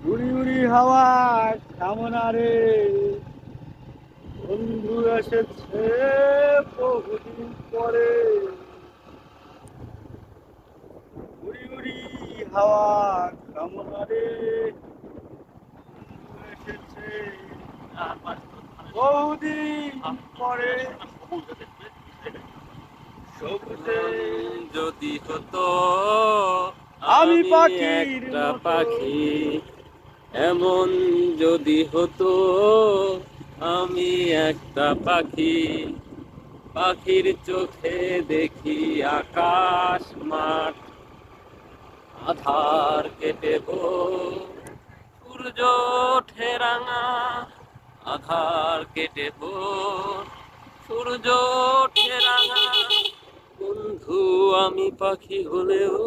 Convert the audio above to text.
উড়ি উড়ি হাওয়া কামনা রে, বন্ধু এসেছে বহুদিন পরে। উড়ি উড়ি হাওয়া কামনা রে, বন্ধু এসেছে বহুদিন পরে। সবুজে যদি হতো আমি আমি পাখির একটা মতো। পাখি, এমন যদি হতো আমি একটা পাখি, পাখির চোখে দেখি আকাশ মাঠ, আধার কেটে ভোর সূর্য ওঠে রাঙা, আধার কেটে ভোর সূর্য ওঠে রাঙা। বন্ধু আমি পাখি হলেও